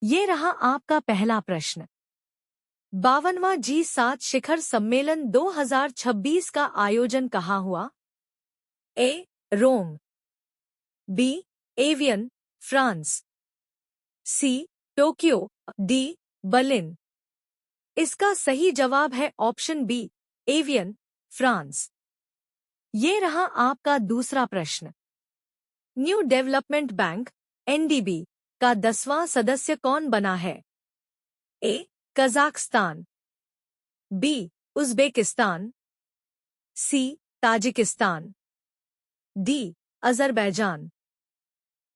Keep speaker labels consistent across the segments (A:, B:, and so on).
A: ये रहा आपका पहला प्रश्न। 52वां G7 शिखर सम्मेलन 2026 का आयोजन कहाँ हुआ? A. Rome, B. Evian, France, C. Tokyo, D. Berlin. इसका सही जवाब है ऑप्शन बी, एवियन, फ्रांस। ये रहा आपका दूसरा प्रश्न। न्यू डेवलपमेंट बैंक एनडीबी का 10वां सदस्य कौन बना है? A. Kazakhstan, B. Uzbekistan, C. Tajikistan, D. Azerbaijan.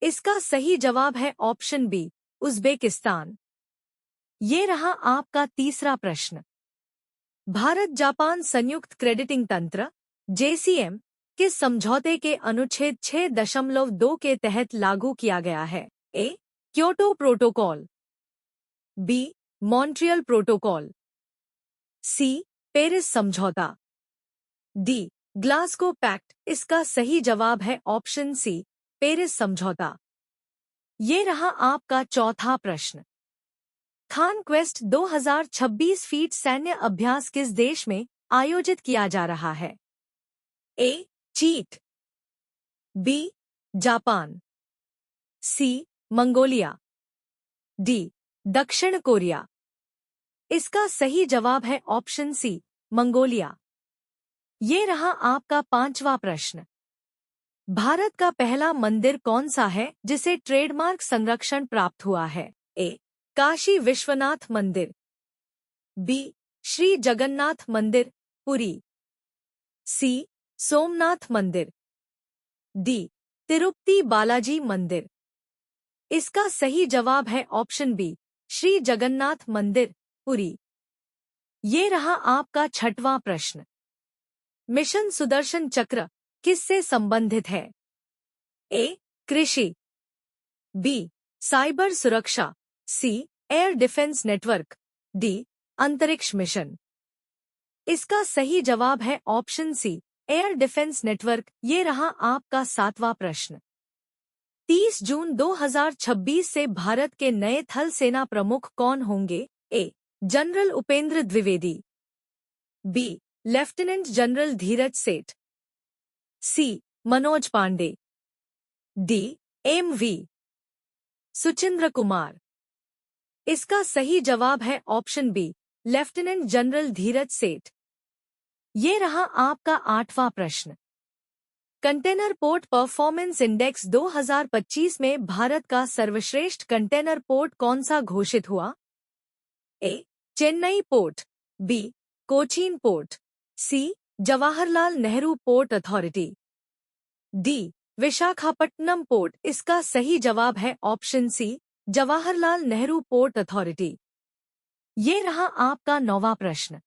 A: इसका सही जवाब है ऑप्शन बी, उज़्बेकिस्तान। ये रहा आपका तीसरा प्रश्न। भारत जापान संयुक्त क्रेडिटिंग तंत्र जेसीएम किस समझौते के अनुच्छेद 6.2 के तहत लागू किया गया है? A. Kyoto Protocol, B. Montreal Protocol, C. Paris समझौता, डी. Glasgow Pact. इसका सही जवाब है ऑप्शन सी, पेरिस समझौता। ये रहा आपका चौथा प्रश्न। खान क्वेस्ट 2026 फीट सैन्य अभ्यास किस देश में आयोजित किया जा रहा है? ए. चीन, B. Japan, C. Mongolia, D. दक्षिण कोरिया। इसका सही जवाब है ऑप्शन सी, मंगोलिया। ये रहा आपका पांचवा प्रश्न। भारत का पहला मंदिर कौन सा है जिसे ट्रेडमार्क संरक्षण प्राप्त हुआ है? ए. काशी विश्वनाथ मंदिर, बी. श्री जगन्नाथ मंदिर, पुरी, सी. सोमनाथ मंदिर, डी. तिरुपति बालाजी मंदिर। इसका सही जवाब है ऑप्शन बी, श्री जगन्नाथ मंदिर, पुरी। ये रहा आपका छठवां प्रश्न। मिशन सुदर्शन चक्र किससे संबंधित है? ए. कृषि, बी. साइबर सुरक्षा, C. Air defence network, D. अंतरिक्ष मिशन। इसका सही जवाब है option C, air defence network. ये रहा आपका सातवां प्रश्न। 30 जून 2026 से भारत के नए थल सेना प्रमुख कौन होंगे? A. General Upendra Dwivedi, B. Lieutenant General Dheeraj Seth, C. Manoj Pande, D. M V. Suchindra Kumar. इसका सही जवाब है option B, Lieutenant General Dheeraj Seth. ये रहा आपका आठवां प्रश्न। कंटेनर पोर्ट परफॉर्मेंस इंडेक्स 2025 में भारत का सर्वश्रेष्ठ कंटेनर पोर्ट कौन सा घोषित हुआ? A. Chennai port, B. Cochin port, C. Jawaharlal Nehru port authority, D. Visakhapatnam port. इसका सही जवाब है option C, Jawaharlal Nehru port authority. ये रहा आपका नौवां प्रश्न।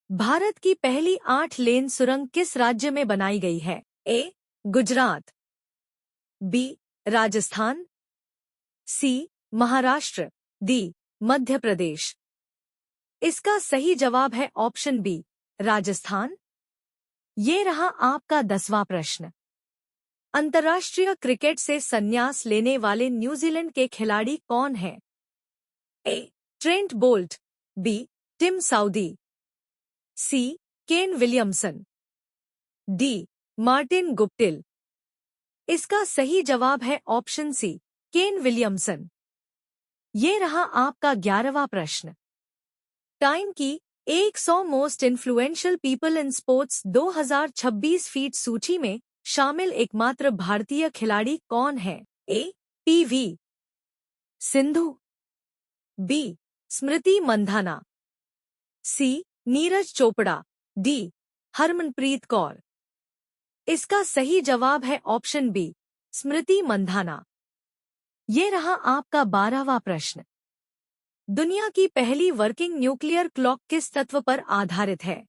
A: भारत की पहली 8 लेन सुरंग किस राज्य में बनाई गई है? ए. गुजरात, बी. राजस्थान, सी. महाराष्ट्र, डी. मध्य प्रदेश। इसका सही जवाब है ऑप्शन बी, राजस्थान। ये रहा आपका 10वां प्रश्न। अंतर्राष्ट्रीय क्रिकेट से संन्यास लेने वाले न्यूजीलैंड के खिलाड़ी कौन हैं? A. Trent Boult, B. Tim Southee, C. Kane Williamson, D. Martin Guptill. इसका सही जवाब है ऑप्शन सी, केन विलियमसन। ये रहा आपका 11वां प्रश्न। टाइम की 100 most influential people in sports 2026 feet सूची में शामिल एकमात्र भारतीय खिलाड़ी कौन है? ए. पी.वी. सिंधु, बी. स्मृति मंधाना, सी. नीरज चोपड़ा, डी. हरमनप्रीत कौर। इसका सही जवाब है ऑप्शन बी, स्मृति मंधाना। ये रहा आपका 12वां प्रश्न। दुनिया की पहली वर्किंग न्यूक्लियर क्लॉक किस तत्व पर आधारित है?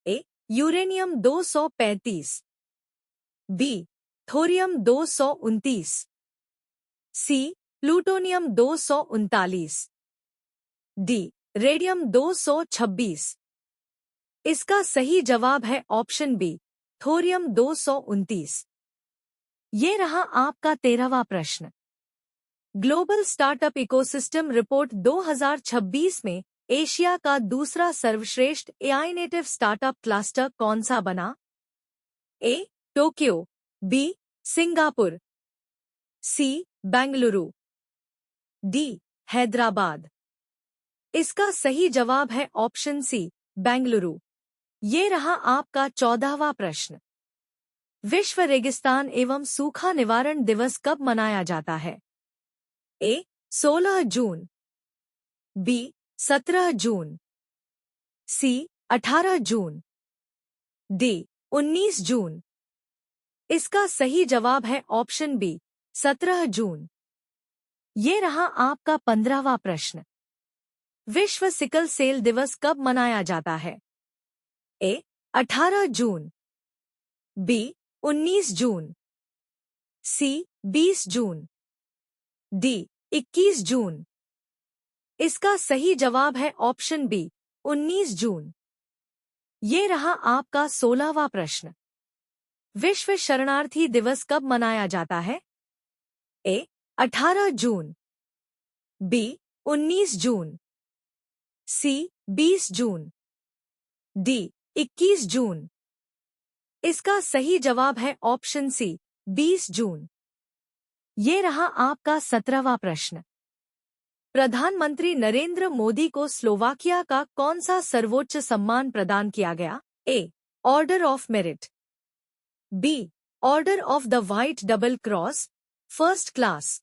A: A. Uranium 235, B. Thorium 229, C. Plutonium 239, D. Radium 226। इसका सही जवाब है ऑप्शन बी, थोरियम 229। ये रहा आपका 13वां प्रश्न। ग्लोबल स्टार्टअप इकोसिस्टम रिपोर्ट 2026 में एशिया का दूसरा सर्वश्रेष्ठ एआई नेटिव स्टार्टअप क्लस्टर कौन सा बना? A. Tokyo, B. Singapore, C. Bengaluru, D. Hyderabad. इसका सही जवाब है ऑप्शन सी, बेंगलुरु। ये रहा आपका 14वां प्रश्न। विश्व रेगिस्तान एवं सूखा निवारण दिवस कब मनाया जाता है? ए. 16 जून, बी. 17 जून, सी. 18 जून, डी. 19 जून। इसका सही जवाब है ऑप्शन बी, 17 जून। ये रहा आपका 15वां प्रश्न। विश्व सिकल सेल दिवस कब मनाया जाता है? ए. 18 जून, बी. 19 जून, सी. 20 जून, डी. 21 जून। इसका सही जवाब है ऑप्शन बी, 19 जून। ये रहा आपका 16वां प्रश्न। विश्व शरणार्थी दिवस कब मनाया जाता है? ए. 18 जून, बी. 19 जून, सी. 20 जून, डी. 21 जून। इसका सही जवाब है ऑप्शन सी, 20 जून। ये रहा आपका 17वां प्रश्न। प्रधानमंत्री नरेंद्र मोदी को स्लोवाकिया का कौन सा सर्वोच्च सम्मान प्रदान किया गया? A. Order of merit, B. Order of the white double cross first class,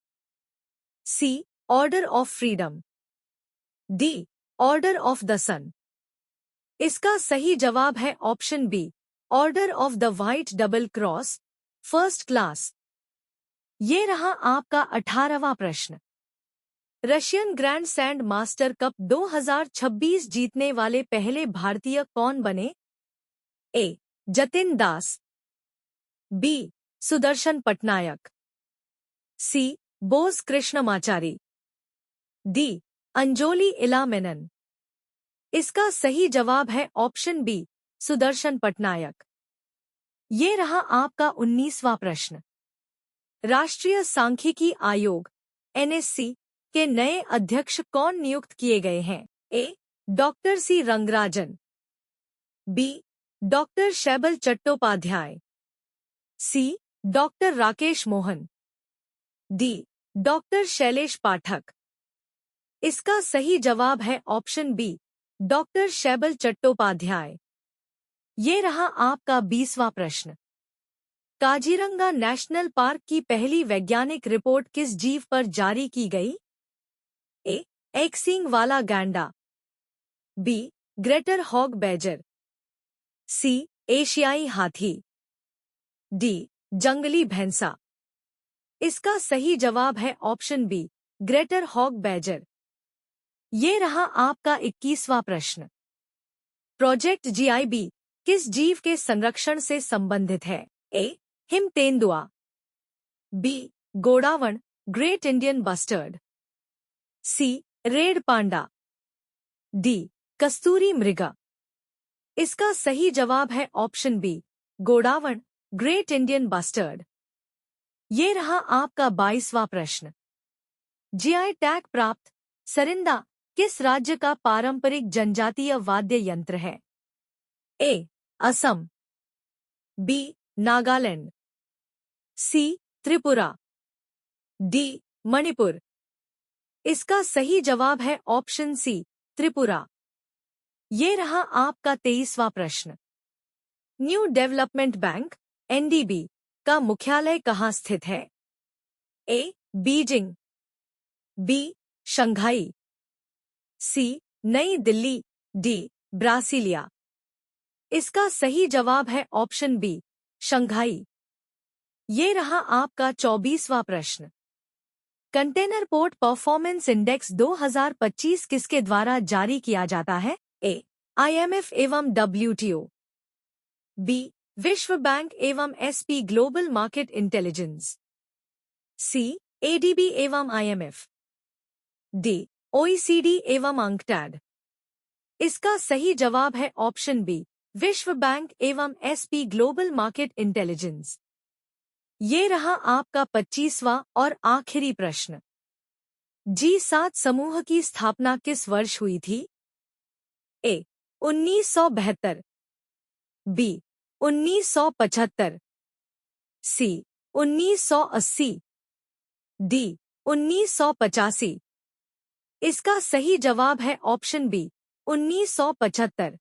A: C. Order of freedom, D. Order of the sun. इसका सही जवाब है option B, order of the white double cross first class. ये रहा आपका 18वां प्रश्न। Russian grand sand master cup 2026 जीतने वाले पहले भारतीय कौन बने? ए. Jatin Das, B. Sudarshan Pattnaik, C. Bose Krishnamachari, D. Anjolie Ela Menon. इसका सही जवाब है ऑप्शन बी, सुदर्शन पटनायक। ये रहा आपका 19वां प्रश्न। राष्ट्रीय सांख्यिकी आयोग एनएससी के नए अध्यक्ष कौन नियुक्त किए गए हैं? A. Doctor C Rangarajan, B. Doctor Shaibal Chattopadhyay, C. Doctor Rakesh Mohan, D. Doctor Shailesh Pathak. इसका सही जवाब है option B, doctor Shaibal Chattopadhyay. ये रहा आपका 20वां प्रश्न। काजीरंगा नेशनल पार्क की पहली वैज्ञानिक रिपोर्ट किस जीव पर जारी की गई? ए. एक सींग वाला गैंडा, B. Greater hog badger, C. एशियाई हाथी, डी. जंगली भैंसा। इसका सही जवाब है option B, greater hog badger. ये रहा आपका 21वां प्रश्न। प्रोजेक्ट जीआईबी किस जीव के संरक्षण से संबंधित है? ए. हिम तेंदुआ, B. Godawan great Indian bustard, C. Red panda, D. कस्तूरी मृगा। इसका सही जवाब है option B, Godawan great Indian bustard. ये रहा आपका 22वां प्रश्न। जीआई टैग प्राप्त सरिंदा किस राज्य का पारंपरिक जनजातीय वाद्य यंत्र है? ए. असम, बी. नागालैंड, सी. त्रिपुरा, डी. मणिपुर। इसका सही जवाब है ऑप्शन सी, त्रिपुरा। ये रहा आपका 23वां प्रश्न। न्यू डेवलपमेंट बैंक एनडीबी का मुख्यालय कहाँ स्थित है? A. Beijing, B. Shanghai, C. New Delhi, D. Brasilia. इसका सही जवाब है ऑप्शन बी, शंघाई। ये रहा आपका 24वां प्रश्न। कंटेनर पोर्ट परफॉर्मेंस इंडेक्स 2025 किसके द्वारा जारी किया जाता है? ए. आईएमएफ एवं डब्ल्यूटीओ, बी. विश्व बैंक एवं एसपी ग्लोबल मार्केट इंटेलिजेंस, सी. एडीबी एवं आईएमएफ, डी. ओईसीडी एवं अंकटैड। इसका सही जवाब है ऑप्शन बी, विश्व बैंक एवं एसपी ग्लोबल मार्केट इंटेलिजेंस। ये रहा आपका 25वां और आखिरी प्रश्न। G7 समूह की स्थापना किस वर्ष हुई थी? ए 1972, बी 1975, सी 1980, डी 1985। इसका सही जवाब है ऑप्शन बी 1975।